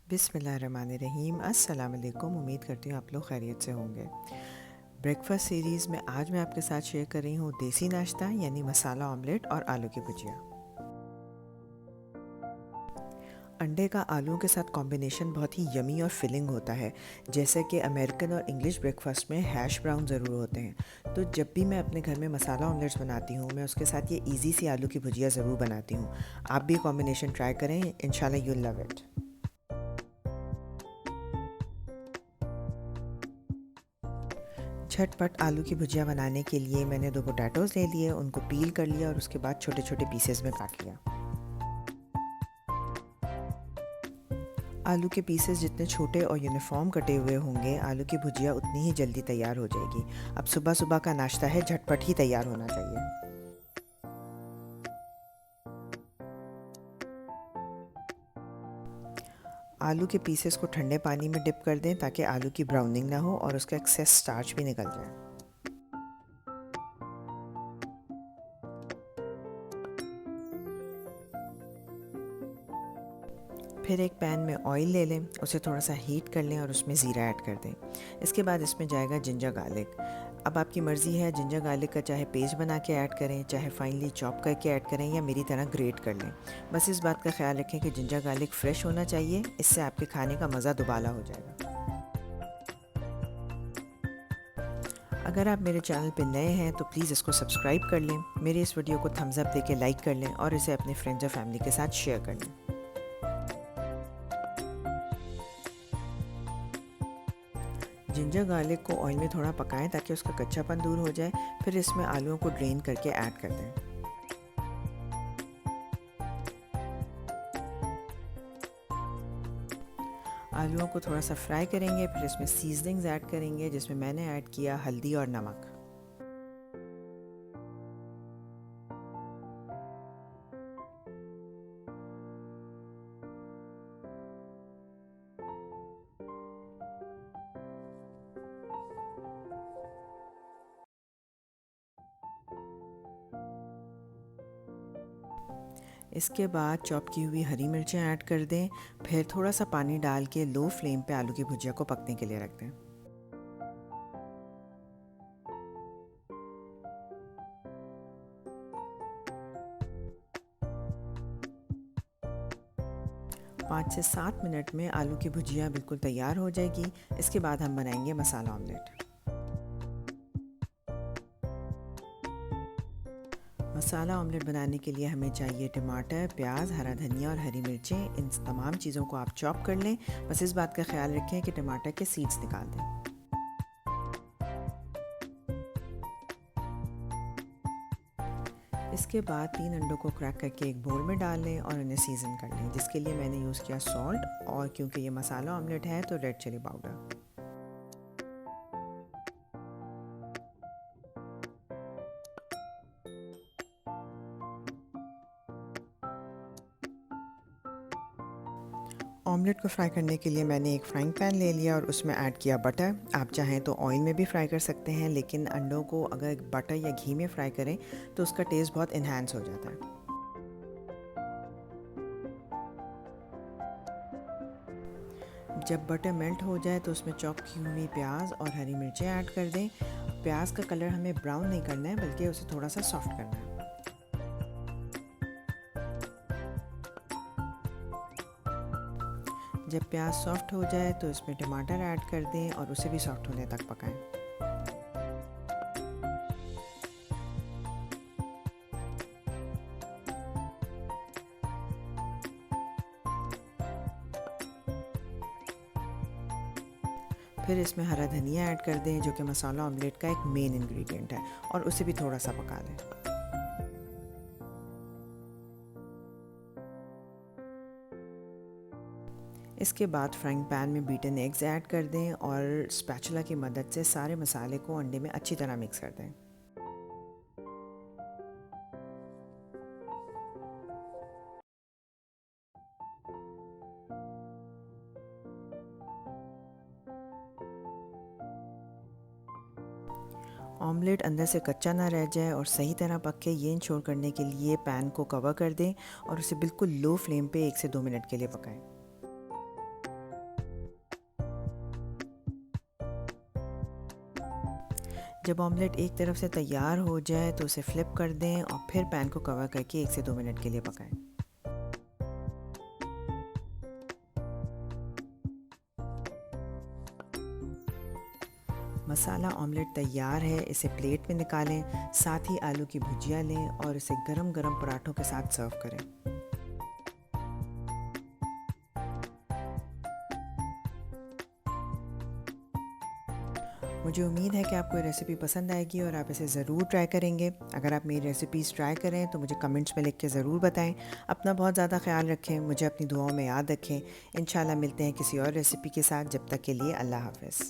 बिस्मिल्लाहिर्रहमानिर्रहीम। अस्सलाम वालेकुम। उम्मीद करती हूँ आप लोग खैरियत से होंगे। ब्रेकफास्ट सीरीज़ में आज मैं आपके साथ शेयर कर रही हूँ देसी नाश्ता यानी मसाला ऑमलेट और आलू की भुजिया। अंडे का आलूओं के साथ कॉम्बिनेशन बहुत ही यमी और फिलिंग होता है। जैसे कि अमेरिकन और इंग्लिश ब्रेकफास्ट में हैश ब्राउन ज़रूर होते हैं, तो जब भी मैं अपने घर में मसाला ऑमलेट्स बनाती हूँ मैं उसके साथ ये इजी सी आलू की भुजिया ज़रूर बनाती हूँ। आप भी कॉम्बिनेशन ट्राई करें, इंशाल्लाह यूल लव इट। झटपट आलू की भुजिया बनाने के लिए मैंने 2 पोटैटोज़ ले लिए, उनको पील कर लिया और उसके बाद छोटे छोटे पीसेस में काट लिया। आलू के पीसेस जितने छोटे और यूनिफॉर्म कटे हुए होंगे, आलू की भुजिया उतनी ही जल्दी तैयार हो जाएगी। अब सुबह सुबह का नाश्ता है, झटपट ही तैयार होना चाहिए। आलू के पीसेस को ठंडे पानी में डिप कर दें ताकि आलू की ब्राउनिंग ना हो और उसका एक्सेस स्टार्च भी निकल जाए। फिर एक पैन में ऑयल ले लें, उसे थोड़ा सा हीट कर लें और उसमें ज़ीरा ऐड कर दें। इसके बाद इसमें जाएगा जिंजर गार्लिक। अब आपकी मर्ज़ी है, जिंजर गार्लिक का चाहे पेस्ट बना के ऐड करें, चाहे फाइनली चॉप करके ऐड करें या मेरी तरह ग्रेट कर लें। बस इस बात का ख्याल रखें कि जिंजर गार्लिक फ्रेश होना चाहिए, इससे आपके खाने का मज़ा दुबाला हो जाएगा। अगर आप मेरे चैनल पर नए हैं तो प्लीज़ इसको सब्सक्राइब कर लें, मेरे इस वीडियो को थम्स अप देके लाइक कर लें और इसे अपने फ्रेंड्स और फैमिली के साथ शेयर कर लें। जिंजर गार्लिक को ऑयल में थोड़ा पकाएं ताकि उसका कच्चापन दूर हो जाए। फिर इसमें आलूओं को ड्रेन करके ऐड कर दें। आलूओं को थोड़ा सा फ्राई करेंगे, फिर इसमें सीजनिंग्स ऐड करेंगे जिसमें मैंने ऐड किया हल्दी और नमक। इसके बाद चॉप की हुई हरी मिर्चें ऐड कर दें। फिर थोड़ा सा पानी डाल के लो फ्लेम पे आलू की भुजिया को पकने के लिए रख दें। 5 से 7 मिनट में आलू की भुजिया बिल्कुल तैयार हो जाएगी। इसके बाद हम बनाएंगे मसाला ऑमलेट। मसाला ऑमलेट बनाने के लिए हमें चाहिए टमाटर, प्याज, हरा धनिया और हरी मिर्चें। इन तमाम चीज़ों को आप चॉप कर लें। बस इस बात का ख्याल रखें कि टमाटर के सीड्स निकाल दें। इसके बाद 3 अंडों को क्रैक करके एक बोल में डाल लें और उन्हें सीज़न कर लें, जिसके लिए मैंने यूज़ किया सॉल्ट, और क्योंकि ये मसाला ऑमलेट है तो रेड चिली पाउडर। ऑमलेट को फ्राई करने के लिए मैंने एक फ्राइंग पैन ले लिया और उसमें ऐड किया बटर। आप चाहें तो ऑयल में भी फ्राई कर सकते हैं, लेकिन अंडों को अगर बटर या घी में फ्राई करें तो उसका टेस्ट बहुत इन्हांस हो जाता है। जब बटर मेल्ट हो जाए तो उसमें चॉप की हुई प्याज और हरी मिर्चें ऐड कर दें। प्याज का कलर हमें ब्राउन नहीं करना है, बल्कि उसे थोड़ा सा सॉफ्ट करना है। जब प्याज सॉफ्ट हो जाए तो इसमें टमाटर ऐड कर दें और उसे भी सॉफ्ट होने तक पकाएं। फिर इसमें हरा धनिया ऐड कर दें, जो कि मसाला ऑमलेट का एक मेन इंग्रेडिएंट है, और उसे भी थोड़ा सा पका लें। इसके बाद फ्राइंग पैन में बीटन एग्स ऐड कर दें और स्पैचुला की मदद से सारे मसाले को अंडे में अच्छी तरह मिक्स कर दें। ऑमलेट अंदर से कच्चा ना रह जाए और सही तरह पक के, ये इंश्योर करने के लिए पैन को कवर कर दें और उसे बिल्कुल लो फ्लेम पे 1 से 2 मिनट के लिए पकाएं। जब ऑमलेट एक तरफ से तैयार हो जाए तो उसे फ्लिप कर दें और फिर पैन को कवर करके 1 से 2 मिनट के लिए पकाएं। मसाला ऑमलेट तैयार है, इसे प्लेट में निकालें, साथ ही आलू की भुजिया लें और इसे गरम गरम पराठों के साथ सर्व करें। मुझे उम्मीद है कि आपको ये रेसिपी पसंद आएगी और आप इसे ज़रूर ट्राई करेंगे। अगर आप मेरी रेसिपीज़ ट्राई करें तो मुझे कमेंट्स में लिख के ज़रूर बताएं। अपना बहुत ज़्यादा ख्याल रखें, मुझे अपनी दुआओं में याद रखें। इंशाल्लाह मिलते हैं किसी और रेसिपी के साथ। जब तक के लिए अल्लाह हाफ़िज़।